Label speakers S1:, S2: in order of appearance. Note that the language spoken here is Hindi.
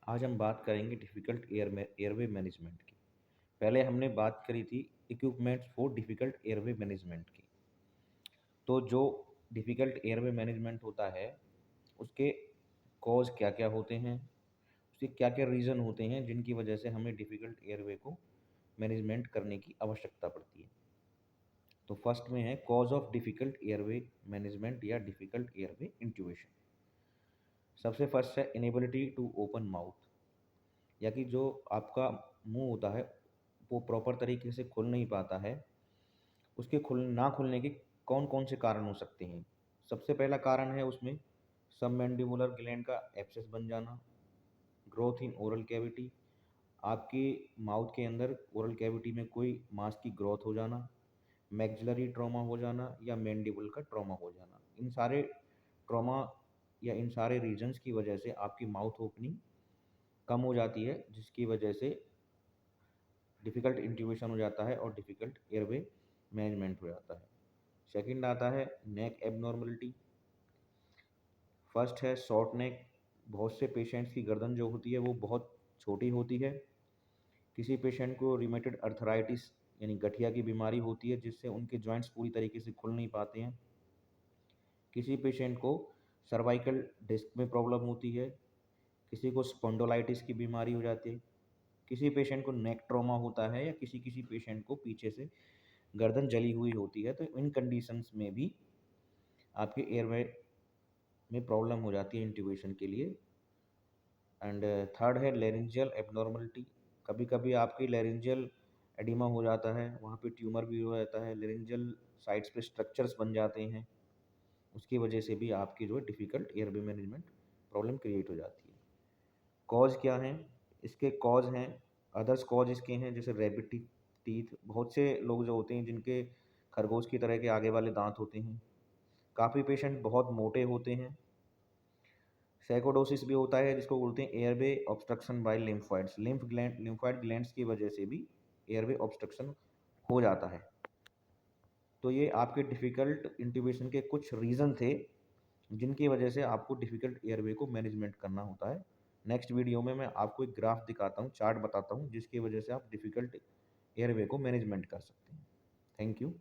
S1: आज हम बात करेंगे डिफ़िकल्ट एयरवे मैनेजमेंट की। पहले हमने बात करी थी equipments for difficult airway management की। तो जो डिफ़िकल्ट एयरवे मैनेजमेंट होता है, उसके कॉज़ क्या-क्या होते हैं, उसके क्या-क्या रीज़न होते हैं जिनकी वजह से हमें डिफ़िकल्ट एयरवे को मैनेजमेंट करने की आवश्यकता पड़ती है। तो फर्स्ट में है cause of difficult airway management या डिफ़िकल्ट एयरवे इंट्यूबेशन। सबसे फर्स्ट है इनेबिलिटी टू ओपन माउथ। या कि जो आपका मुंह होता है वो प्रॉपर तरीके से खुल नहीं पाता है, उसके ना खुलने के कौन कौन से कारण हो सकते हैं। सबसे पहला कारण है उसमें सबमैंडिबुलर ग्लैंड का एब्सेस बन जाना, ग्रोथ इन ओरल कैविटी, आपकी माउथ के अंदर ओरल कैविटी में कोई मांस की ग्रोथ हो जाना, मैक्सिलरी ट्रॉमा हो जाना या मैंडिबल का ट्रॉमा हो जाना। इन सारे ट्रॉमा या इन सारे रीजंस की वजह से आपकी माउथ ओपनिंग कम हो जाती है, जिसकी वजह से डिफ़िकल्ट इंट्यूबेशन हो जाता है और डिफ़िकल्ट एयरवे मैनेजमेंट हो जाता है। सेकंड आता है नेक एबनॉर्मलिटी। फर्स्ट है शॉर्ट नेक। बहुत से पेशेंट्स की गर्दन जो होती है वो बहुत छोटी होती है। किसी पेशेंट को रिमेटेड अर्थराइटिस यानी गठिया की बीमारी होती है, जिससे उनके जॉइंट्स पूरी तरीके से खुल नहीं पाते हैं। किसी पेशेंट को सर्वाइकल डिस्क में प्रॉब्लम होती है, किसी को स्पॉन्डिलोलिटिस की बीमारी हो जाती है, किसी पेशेंट को नेक ट्रॉमा होता है या किसी किसी पेशेंट को पीछे से गर्दन जली हुई होती है। तो इन कंडीशंस में भी आपके एयरवे में प्रॉब्लम हो जाती है इंट्यूबेशन के लिए। एंड थर्ड है लेरिंजियल एबनॉर्मलिटी। कभी कभी आपकी लेरिंजियल एडिमा हो जाता है, वहाँ पे ट्यूमर भी हो जाता है, लेरिंजियल साइड्स पे स्ट्रक्चर्स बन जाते हैं, उसकी वजह से भी आपकी जो है difficult airway management problem create हो जाती है। कॉज क्या हैं इसके? कॉज हैं अदर्स कॉज इसके हैं जैसे रैबिट टीथ। बहुत से लोग जो होते हैं जिनके खरगोश की तरह के आगे वाले दांत होते हैं। काफ़ी पेशेंट बहुत मोटे होते हैं। सैकोडोसिस भी होता है जिसको बोलते हैं airway obstruction by lymphoids. Lymphoid glands की वजह से भी एयरवे ऑब्स्ट्रक्शन हो जाता है। तो ये आपके डिफ़िकल्ट इंट्यूबेशन के कुछ रीज़न थे जिनकी वजह से आपको डिफ़िकल्ट एयरवे को मैनेजमेंट करना होता है। नेक्स्ट वीडियो में मैं आपको एक ग्राफ दिखाता हूँ, चार्ट बताता हूँ, जिसकी वजह से आप डिफ़िकल्ट एयरवे को मैनेजमेंट कर सकते हैं। Thank you.